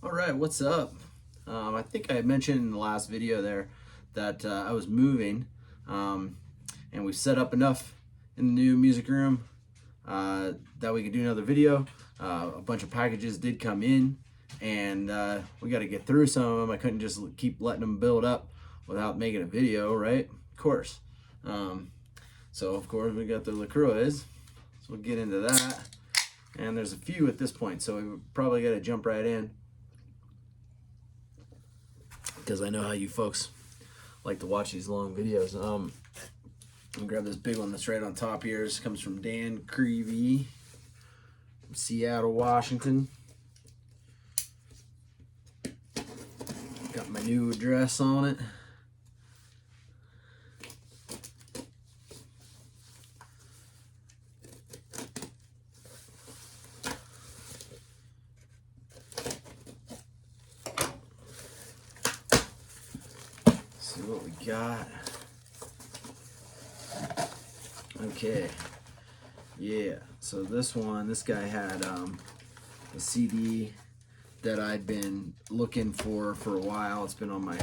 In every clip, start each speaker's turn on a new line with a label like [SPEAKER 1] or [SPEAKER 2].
[SPEAKER 1] All right, what's up? I think I mentioned in the last video there that I was moving, um, and we set up enough in the new music room that we could do another video. A bunch of packages did come in, and we got to get through some of them. I couldn't just keep letting them build up without making a video, right? Of course. Um, so of course we got the LaCroix, so we'll get into that. And there's a few at this point, so we probably got to jump right in, because I know how you folks like to watch these long videos. I'm gonna grab this big one that's right on top here. This comes from Dan Creevy from Seattle, Washington. Got my new address on it. See what we got. Okay, yeah, so this guy had a CD that I'd been looking for a while. It's been on my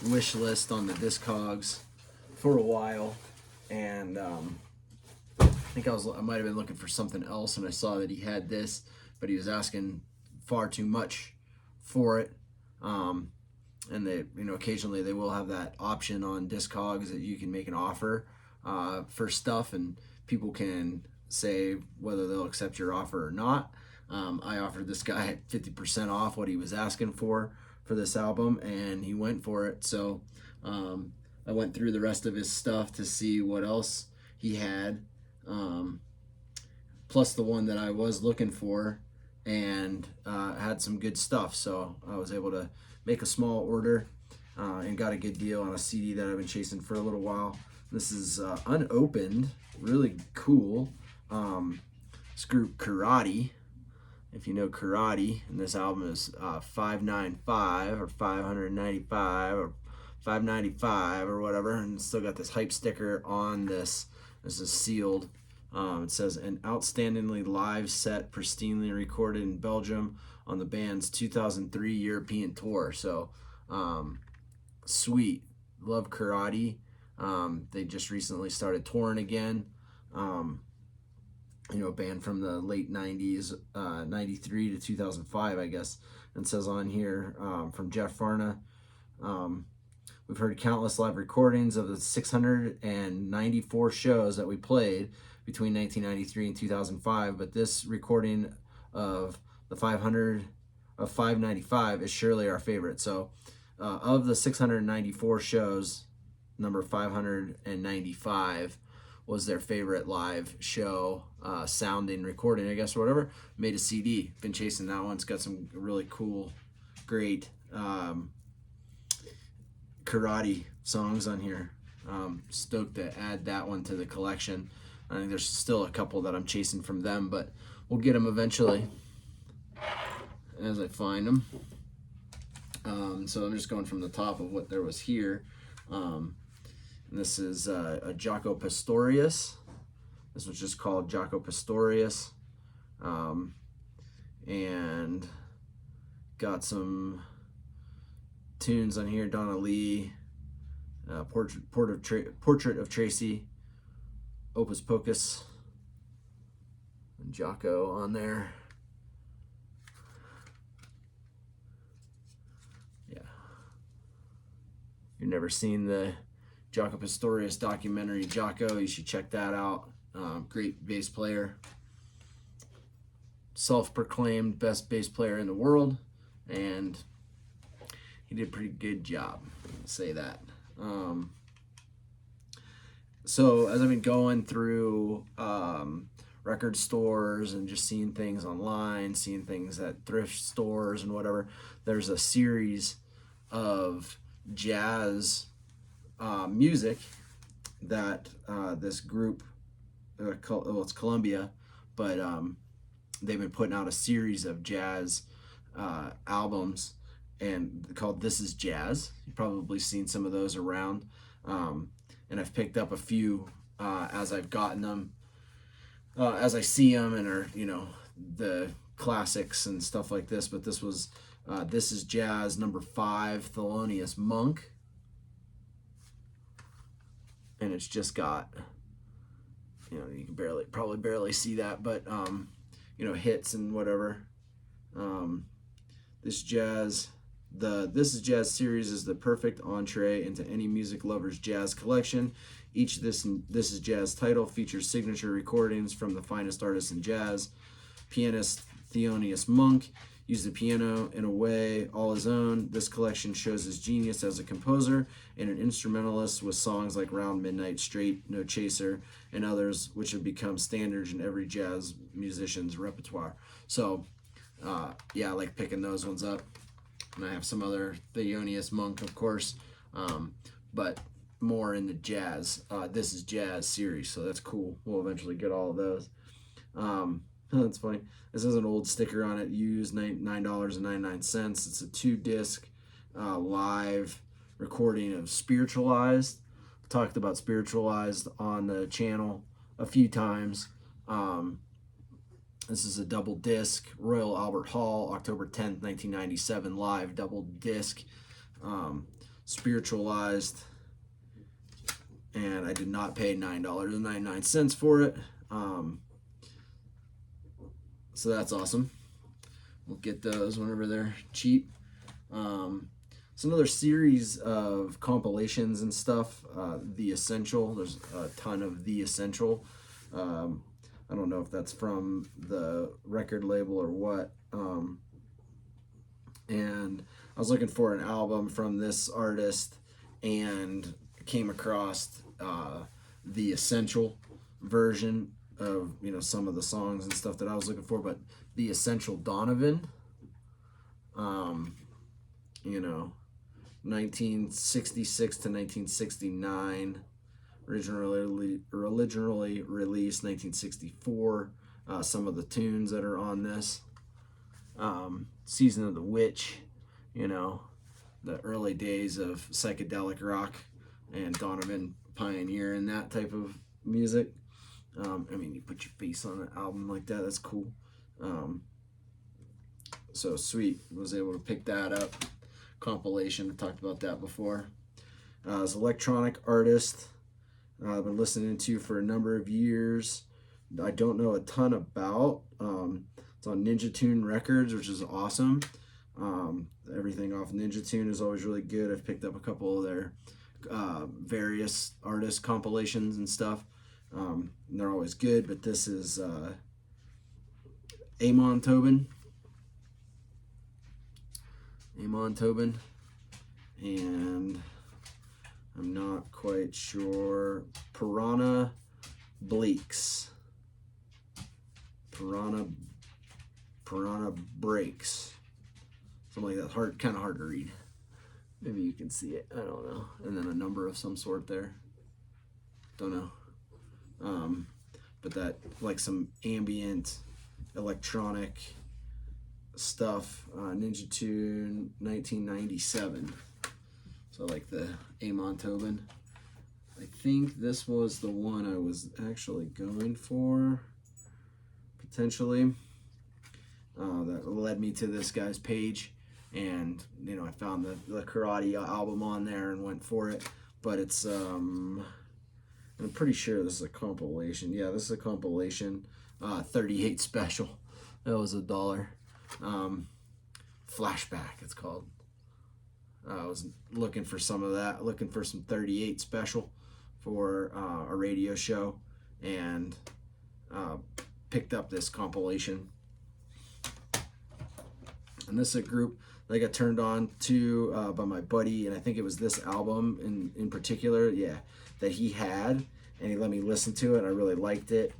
[SPEAKER 1] wish list on the Discogs for a while, and I think I might have been looking for something else, and I saw that he had this, but he was asking far too much for it. And they, occasionally they will have that option on Discogs that you can make an offer for stuff, and people can say whether they'll accept your offer or not. I offered this guy 50% off what he was asking for this album, and he went for it. So I went through the rest of his stuff to see what else he had, plus the one that I was looking for, and had some good stuff. So I was able to make a small order and got a good deal on a CD that I've been chasing for a little while. This is unopened, really cool. This group Karate, if you know Karate, and this album is 595 or 595 or 595 or whatever, and it's still got this hype sticker on this. This is sealed. It says an outstandingly live set, pristinely recorded in Belgium on the band's 2003 European tour. So sweet. Love Karate. They just recently started touring again. A band from the late 90s, 93 to 2005, I guess. And it says on here from Jeff Farna, we've heard countless live recordings of the 694 shows that we played between 1993 and 2005, but this recording of the 595 is surely our favorite. So of the 694 shows, number 595 was their favorite live show, sounding, recording, I guess, or whatever. Made a CD. Been chasing that one. It's got some really cool, great Karate songs on here. Stoked to add that one to the collection. I think there's still a couple that I'm chasing from them, but we'll get them eventually as I find them. So I'm just going from the top of what there was here. And this is a Jaco Pastorius. This was just called Jaco Pastorius. And got some tunes on here. Donna Lee, Portrait of Tracy, Opus Pocus, and Jaco on there. Yeah. If you've never seen the Jaco Pastorius documentary, Jaco, you should check that out. Great bass player. Self-proclaimed best bass player in the world, and he did a pretty good job, I'll say that. So as I've been going through record stores and just seeing things online, seeing things at thrift stores and whatever, there's a series of jazz music that this group, it's Columbia, but they've been putting out a series of jazz albums, and called This Is Jazz. You've probably seen some of those around, and I've picked up a few as I've gotten them, as I see them, and are the classics and stuff like this, but this was This Is Jazz number 5, Thelonious Monk, and it's just got, you know, you can probably barely see that, but you know, hits and whatever. This Is Jazz series is the perfect entree into any music lover's jazz collection. Each This Is Jazz title features signature recordings from the finest artists in jazz. Pianist Thelonious Monk used the piano in a way all his own. This collection shows his genius as a composer and an instrumentalist, with songs like Round Midnight, Straight, No Chaser, and others which have become standards in every jazz musician's repertoire. So yeah, I like picking those ones up. And I have some other Thelonious Monk, of course, but more in the jazz, This Is Jazz series, so that's cool. We'll eventually get all of those. That's funny. This has an old sticker on it, used $9.99. It's a 2-disc live recording of Spiritualized. Talked about Spiritualized on the channel a few times. This is a double disc, Royal Albert Hall, October 10th, 1997, live double disc, Spiritualized, and I did not pay $9.99 for it, so that's awesome. We'll get those whenever they're cheap. It's another series of compilations and stuff. The Essential, there's a ton of The Essential. I don't know if that's from the record label or what. And I was looking for an album from this artist and came across the Essential version of, you know, some of the songs and stuff that I was looking for, but the Essential Donovan, you know, 1966 to 1969. Originally released 1964. Some of the tunes that are on this, Season of the Witch, you know, the early days of psychedelic rock, and Donovan pioneering that type of music. I mean, you put your face on an album like that, that's cool. So sweet, was able to pick that up. Compilation, I talked about that before. As an electronic artist, I've been listening to for a number of years. I don't know a ton about. It's on Ninja Tune Records, which is awesome. Everything off Ninja Tune is always really good. I've picked up a couple of their various artist compilations and stuff. They're always good, but this is Amon Tobin. And I'm not quite sure. Piranha Breaks. Something like that. Kind of hard to read. Maybe you can see it. I don't know. And then a number of some sort there. Don't know. But that, like, some ambient electronic stuff. Ninja Tune 1997. So like the Amon Tobin. I think this was the one I was actually going for, potentially. That led me to this guy's page, and you know, I found the Karate album on there and went for it. But it's I'm pretty sure this is a compilation. Yeah, this is a compilation. 38 special. That was $1. Flashback, it's called. I was looking for some of that, looking for some 38 special for a radio show, and picked up this compilation. And this is a group that I got turned on to by my buddy, and I think it was this album in particular, yeah, that he had, and he let me listen to it, and I really liked it.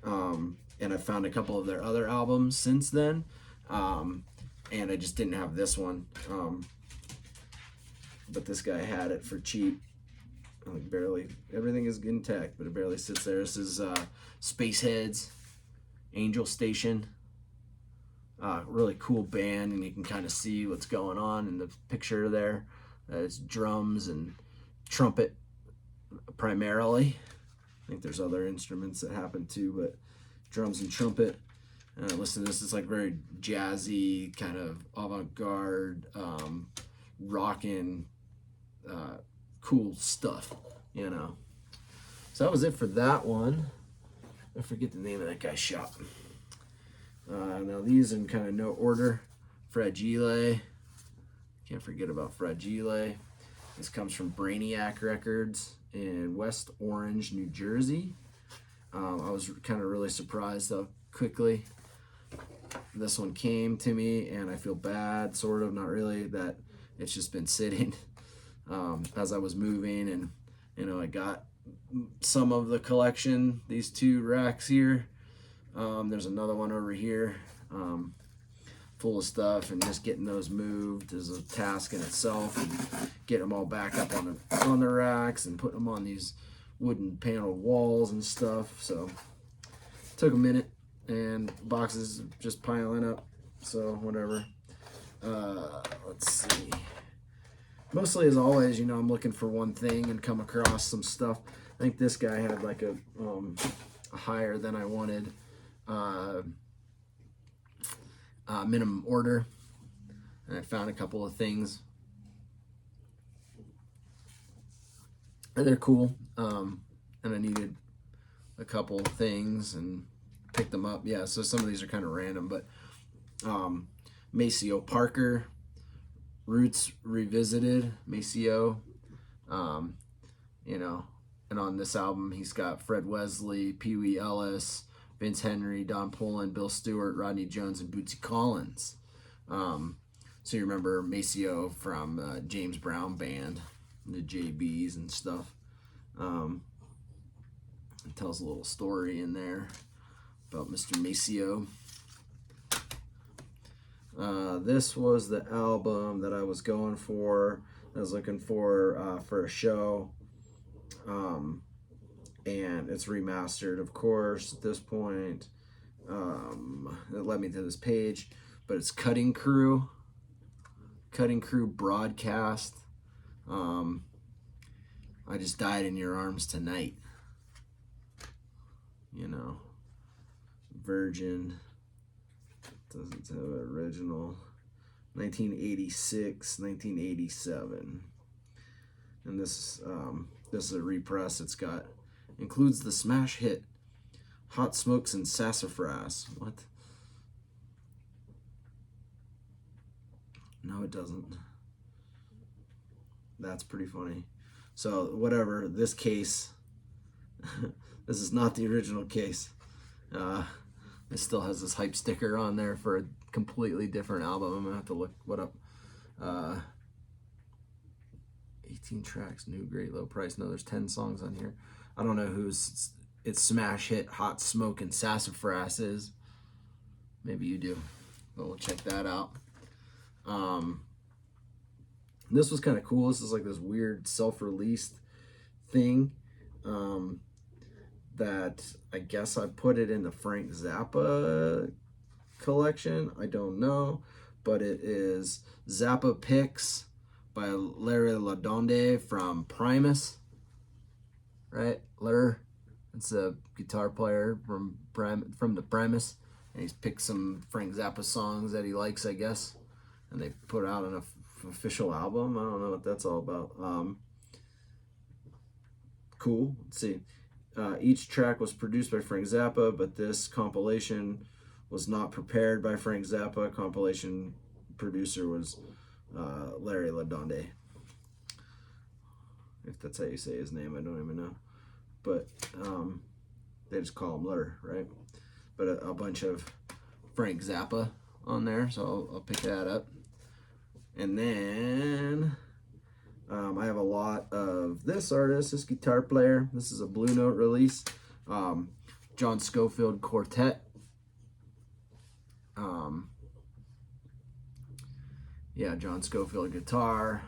[SPEAKER 1] And I found a couple of their other albums since then, and I just didn't have this one. But this guy had it for cheap. Like barely, everything is intact, but it barely sits there. This is Spaceheads, Angel Station. Really cool band, and you can kind of see what's going on in the picture there. It's drums and trumpet primarily. I think there's other instruments that happen too, but drums and trumpet. Listen to this. It's like very jazzy, kind of avant-garde, rockin', cool stuff, you know. So that was it for that one. I forget the name of that guy's shop. Now these in kind of no order. Fragile. Can't forget about Fragile. This comes from Brainiac Records in West Orange, New Jersey. I was kind of really surprised how quickly this one came to me, and I feel bad, sort of, not really, that it's just been sitting as I was moving, and you know, I got some of the collection, these 2 racks here. There's another one over here full of stuff, and just getting those moved is a task in itself, and getting them all back up on the racks and putting them on these wooden paneled walls and stuff. So it took a minute, and boxes just piling up, so whatever. Let's see. Mostly, as always, you know, I'm looking for one thing and come across some stuff. I think this guy had like a higher than I wanted minimum order, and I found a couple of things, and they're cool. And I needed a couple of things and picked them up. Yeah, so some of these are kind of random, but Maceo Parker, Roots Revisited, Maceo, you know, and on this album he's got Fred Wesley, Pee Wee Ellis, Vince Henry, Don Poland, Bill Stewart, Rodney Jones, and Bootsy Collins. So you remember Maceo from James Brown Band, the JBs and stuff. It tells a little story in there about Mr. Maceo. This was the album that I was going for. I was looking for a show. And it's remastered, of course, at this point. It led me to this page, but it's Cutting Crew Broadcast. I Just Died in Your Arms Tonight. You know, Virgin. Doesn't have an original. 1986, 1987. And this is a repress. Includes the smash hit Hot Smokes and Sassafras. What? No, it doesn't. That's pretty funny. So whatever, this case, this is not the original case. It still has this hype sticker on there for a completely different album. I'm gonna have to look what up. 18 tracks, new, great, low price. No, there's 10 songs on here. I don't know whose its smash hit Hot Smoke and Sassafras is. Maybe you do, but we'll check that out. This was kind of cool. This is like this weird self-released thing that I guess I put it in the Frank Zappa collection. I don't know, but it is Zappa Picks by Larry Ladonde from Primus. Right, Larry. It's a guitar player from the Primus, and he's picked some Frank Zappa songs that he likes, I guess, and they put out an official album. I don't know what that's all about. Cool. Let's see. Each track was produced by Frank Zappa, but this compilation was not prepared by Frank Zappa. Compilation producer was Larry Ladonde. If that's how you say his name, I don't even know. But they just call him Larry, right? But a bunch of Frank Zappa on there, so I'll pick that up. And then I have a lot of this artist, this guitar player. This is a Blue Note release. John Scofield Quartet. Yeah, John Scofield guitar,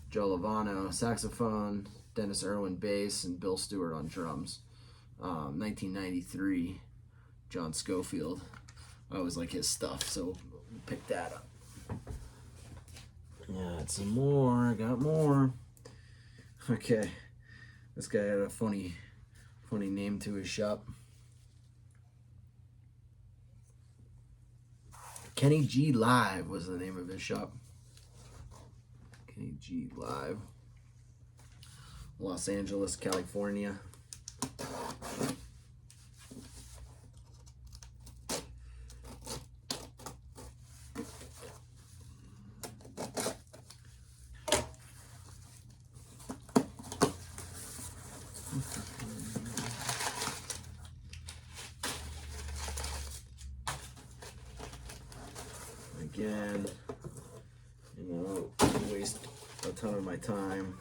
[SPEAKER 1] Joe Lovano saxophone, Dennis Irwin bass, and Bill Stewart on drums. 1993, John Scofield. I always like his stuff, so we'll pick that up. Yeah, some more. I got more. Okay, this guy had a funny name to his shop. Kenny G Live was the name of his shop. Kenny G Live. Los Angeles, California. Again, you know, waste a ton of my time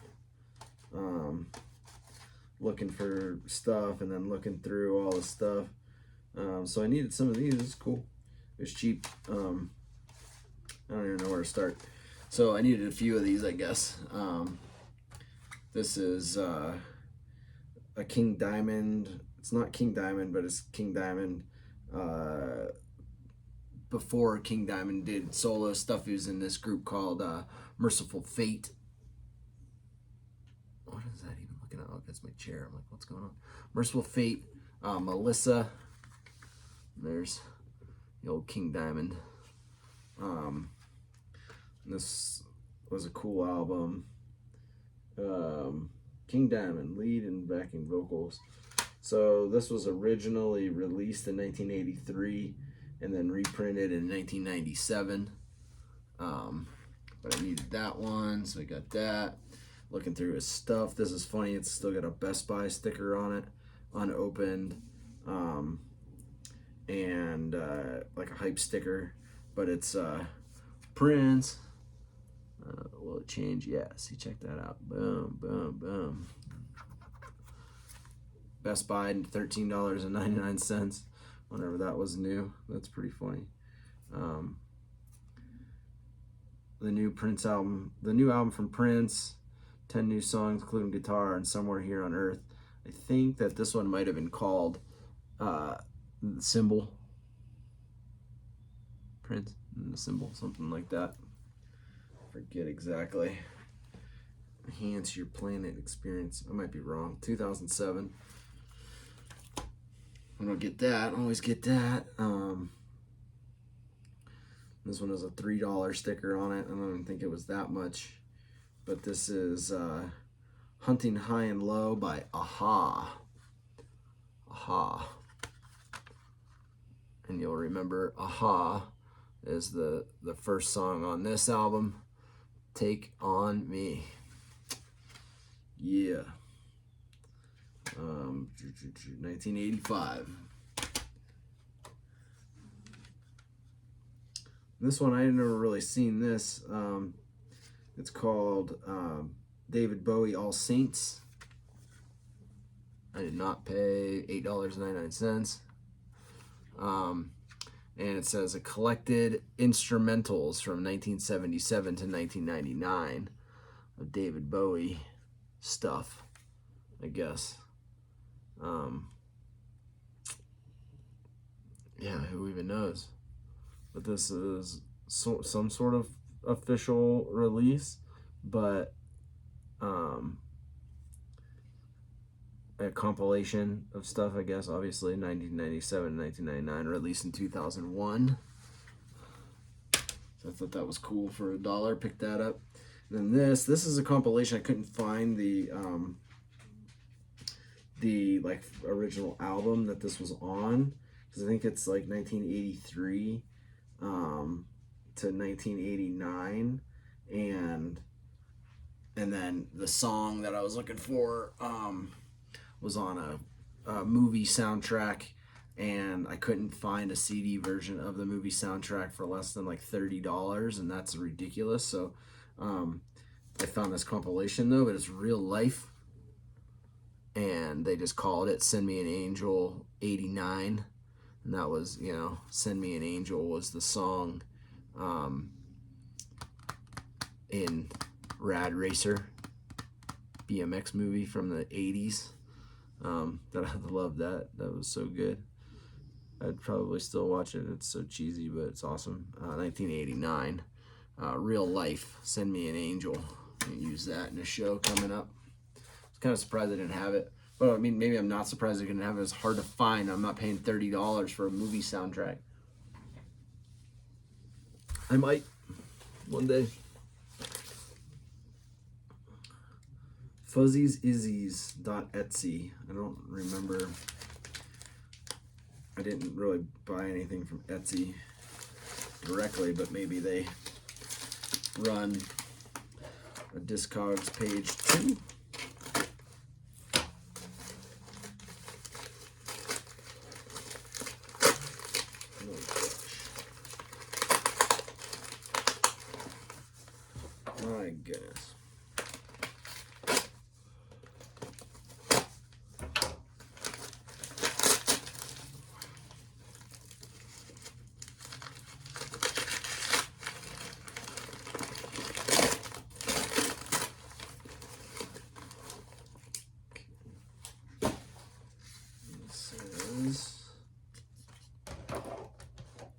[SPEAKER 1] looking for stuff and then looking through all the stuff. So I needed some of these. It's cool. It's cheap. I don't even know where to start. So I needed a few of these, I guess. This is a King Diamond. It's not King Diamond, but it's King Diamond. Before King Diamond did solo stuff, he was in this group called Merciful Fate. What is that even looking at? Oh, that's my chair. I'm like, what's going on? Merciful Fate, Melissa. There's the old King Diamond. This was a cool album. King Diamond, lead and backing vocals. So this was originally released in 1983 and then reprinted in 1997. But I needed that one, so I got that. Looking through his stuff. This is funny. It's still got a Best Buy sticker on it, unopened, and like a hype sticker. But it's Prince. Will it change? Yeah. See, check that out. Boom, boom, boom. Best Buy, $13.99. Whenever that was new. That's pretty funny. The new Prince album, the new album from Prince, 10 new songs, including guitar and Somewhere Here on Earth. I think that this one might have been called The Symbol. Prince and the Symbol, something like that. Forget exactly. Enhance Your Planet Experience. I might be wrong. 2007. I don't get that. I always get that. This one has a $3 sticker on it. I don't even think it was that much. But this is Hunting High and Low by Aha. Aha. And you'll remember Aha is the first song on this album. Take On Me. Yeah. 1985. This one, I never really seen this. It's called David Bowie All Saints. I did not pay $8.99. And it says a collected instrumentals from 1977 to 1999 of David Bowie stuff, I guess. Yeah, who even knows? But this is some sort of official release, but a compilation of stuff, I guess. Obviously 1997, 1999, released in 2001. So I thought that was cool for $1. Picked that up. And then this is a compilation. I couldn't find the like original album that this was on, because I think it's like 1983 to 1989, and then the song that I was looking for was on a movie soundtrack, and I couldn't find a CD version of the movie soundtrack for less than like $30, and that's ridiculous. So I found this compilation though, but it's Real Life, and they just called it Send Me an Angel 89, and that was, you know, Send Me an Angel was the song in Rad Racer BMX movie from the 80s. That I love that. That was so good. I'd probably still watch it. It's so cheesy, but it's awesome. 1989. Real Life, Send Me an Angel. I'm gonna use that in a show coming up. I was kind of surprised I didn't have it. But I mean, maybe I'm not surprised I didn't have it. It's hard to find. I'm not paying $30 for a movie soundtrack. I might one day. Fuzziesizzies.etsy. I don't remember. I didn't really buy anything from Etsy directly, but maybe they run a Discogs page too. Oh gosh. My goodness.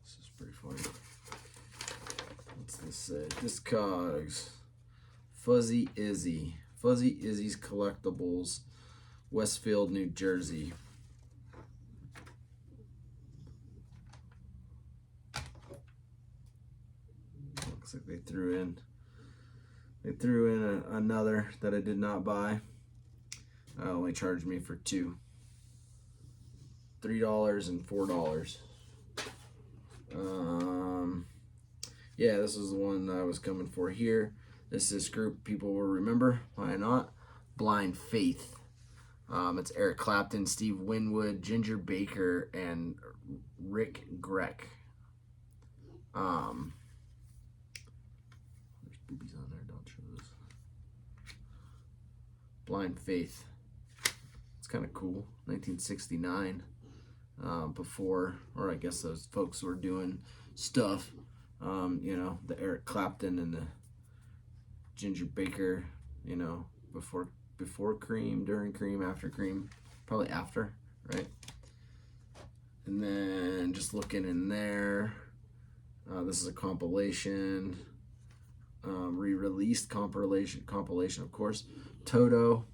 [SPEAKER 1] This is pretty funny. What's this say? Discogs. Fuzzy Izzy. Fuzzy Izzy's Collectibles. Westfield, New Jersey. Looks like they threw in another that I did not buy. Only charged me for two. $3 and $4. Yeah, this is the one I was coming for here. This group people will remember. Why not? Blind Faith. It's Eric Clapton, Steve Winwood, Ginger Baker, and Rick Grech. There's boobies on there. Don't show this. Blind Faith. It's kind of cool. 1969. Before, or I guess those folks were doing stuff. You know, the Eric Clapton and the Ginger Baker. You know, before Cream, during Cream, after Cream, probably after, right? And then just looking in there, this is a compilation, re-released compilation, of course. Toto,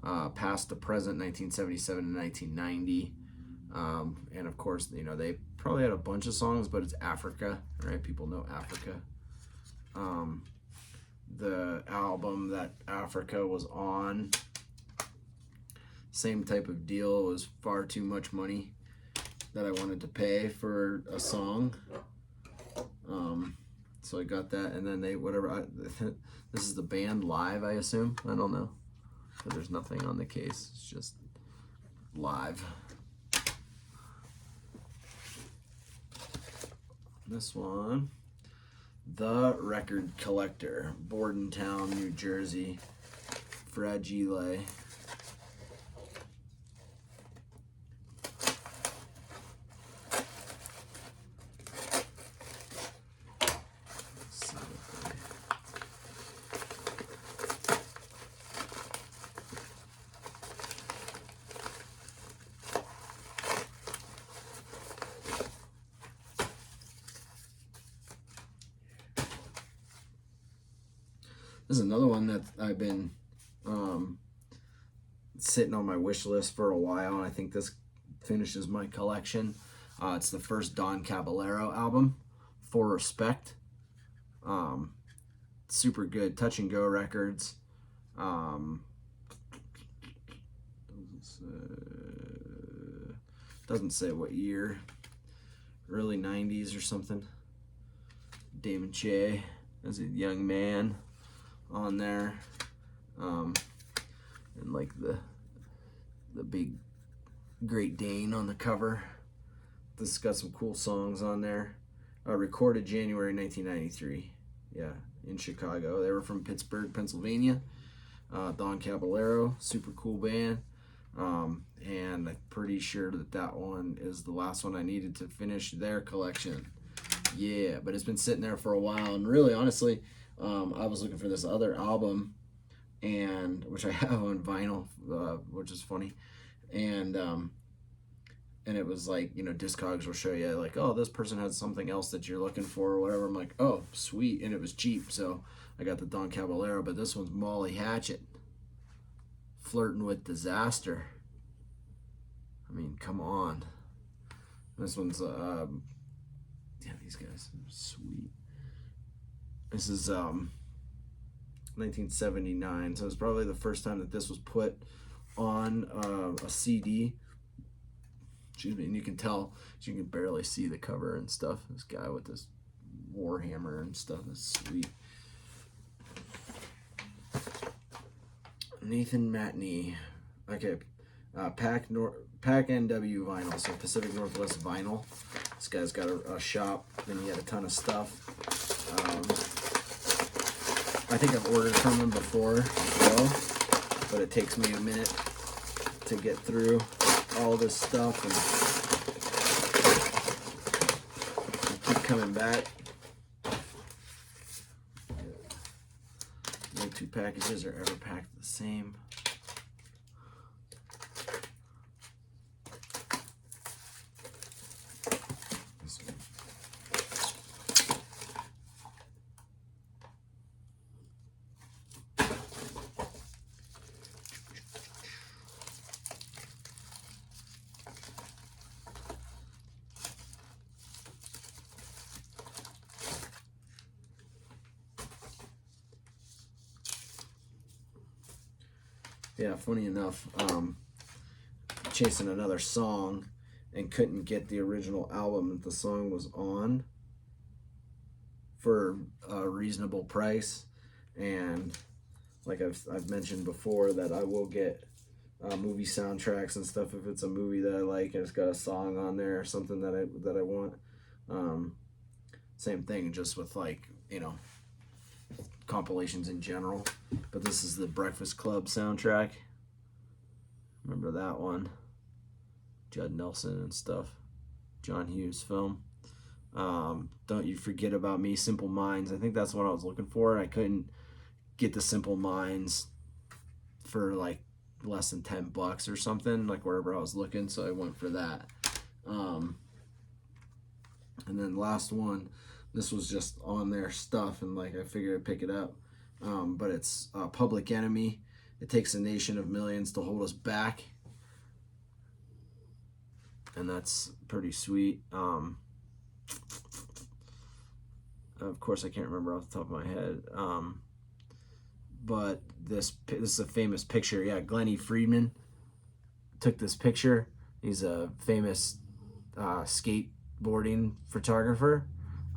[SPEAKER 1] Past to Present, 1977 to 1990. And of course, you know, they probably had a bunch of songs, but it's Africa, right? People know Africa. The album that Africa was on, same type of deal. It was far too much money that I wanted to pay for a song. So I got that, and then this is the band live, I assume. I don't know. But there's nothing on the case. It's just live. This one, The Record Collector, Bordentown, New Jersey, Fragile. This is another one that I've been sitting on my wish list for a while, and I think this finishes my collection. It's the first Don Caballero album, For Respect. Super good, Touch and Go Records. Doesn't say what year, early 90s or something. Damon Che as a young man on there, and like the big Great Dane on the cover. This has got some cool songs on there. Recorded January 1993, yeah, in Chicago. They were from Pittsburgh, Pennsylvania. Don Caballero, super cool band, and I'm pretty sure that one is the last one I needed to finish their collection. Yeah, but it's been sitting there for a while, and really, honestly, I was looking for this other album, and which I have on vinyl, which is funny, and it was like, you know, Discogs will show you like, oh, this person has something else that you're looking for or whatever. I'm like, oh, sweet, and it was cheap, so I got the Don Caballero, but this one's Molly Hatchet, Flirting with Disaster. I mean, come on. This one's Yeah, these guys are sweet. This is 1979, so it's probably the first time that this was put on a CD. Excuse me, and you can tell, you can barely see the cover and stuff. This guy with this warhammer and stuff is sweet. Nathan Matney. Okay, Pack NW vinyl, so Pacific Northwest vinyl. This guy's got a shop, and he had a ton of stuff. I think I've ordered from him before as well, but it takes me a minute to get through all this stuff, and I keep coming back. No two packages are ever packed the same. Yeah, funny enough, chasing another song and couldn't get the original album that the song was on for a reasonable price. And like I've mentioned before, that I will get movie soundtracks and stuff if it's a movie that I like and it's got a song on there or something that I want. Same thing, just with, like, you know, compilations in general. But this is the Breakfast Club soundtrack. Remember that one? Judd Nelson and stuff. John Hughes film. Don't You Forget About Me, Simple Minds. I think that's what I was looking for. I couldn't get the Simple Minds for like less than $10 or something, like wherever I was looking, so I went for that. And then last one, this was just on their stuff, and like I figured I'd pick it up. But it's Public Enemy. It takes a nation of millions to hold us back. And that's pretty sweet. Of course, I can't remember off the top of my head. But this is a famous picture. Yeah, Glennie Friedman took this picture. He's a famous skateboarding photographer.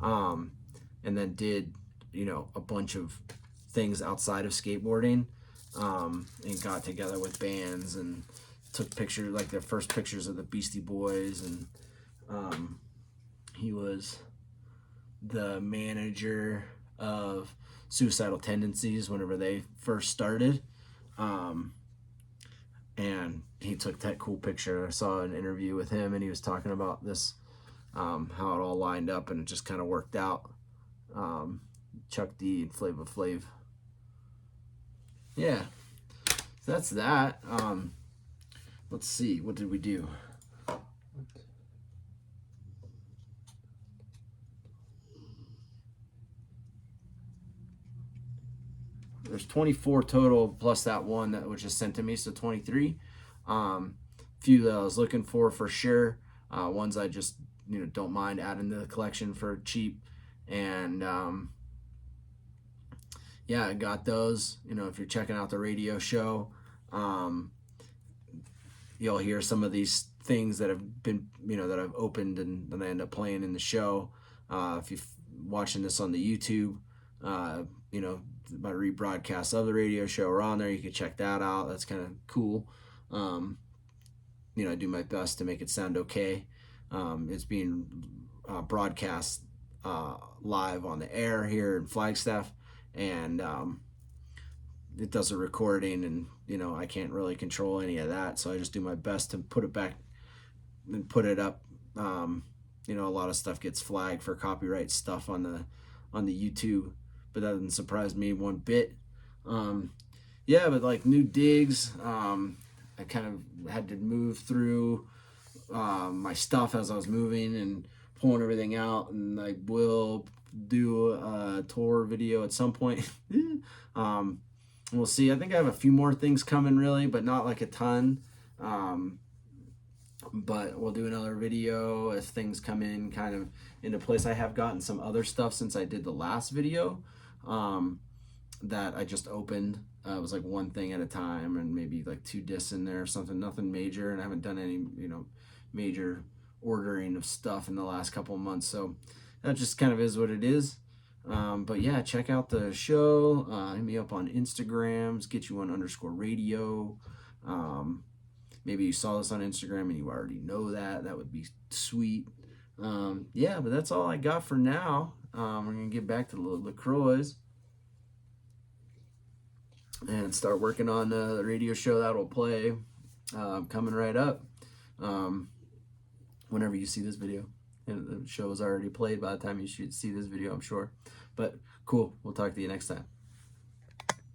[SPEAKER 1] And then did, you know, a bunch of things outside of skateboarding, and got together with bands and took pictures, like their first pictures of the Beastie Boys, and he was the manager of Suicidal Tendencies whenever they first started, and he took that cool picture. I saw an interview with him, and he was talking about this, how it all lined up and it just kind of worked out. Chuck D and Flava Flav. Yeah, so that's that. Let's see, what did we do? There's 24 total plus that one that was just sent to me, so 23. Few that I was looking for sure. Ones I just, you know, don't mind adding to the collection for cheap. And yeah, I got those. You know, if you're checking out the radio show, you'll hear some of these things that have been, you know, that I've opened and then I end up playing in the show. If you're watching this on the YouTube, you know, my rebroadcast of the radio show are on there. You can check that out. That's kind of cool. You know, I do my best to make it sound okay. It's being broadcast live on the air here in Flagstaff, and it does a recording, and, you know, I can't really control any of that, so I just do my best to put it back and put it up. You know, a lot of stuff gets flagged for copyright stuff on the YouTube, but that doesn't surprise me one bit. Yeah, but like new digs, I kind of had to move through my stuff as I was moving and pulling everything out, and I will do a tour video at some point. We'll see. I think I have a few more things coming, really, but not like a ton. but we'll do another video if things come in kind of into place. I have gotten some other stuff since I did the last video that I just opened. It was like one thing at a time, and maybe like 2 discs in there or something, nothing major, and I haven't done any, you know, major ordering of stuff in the last couple of months, so that just kind of is what it is. But yeah, check out the show. Hit me up on Instagrams, GetYouOne_radio. Maybe you saw this on Instagram and you already know that. That would be sweet. Yeah, but that's all I got for now. We're going to get back to the LaCroix and start working on the radio show that will play coming right up whenever you see this video. And the show is already played by the time you should see this video, I'm sure. But cool. We'll talk to you next time.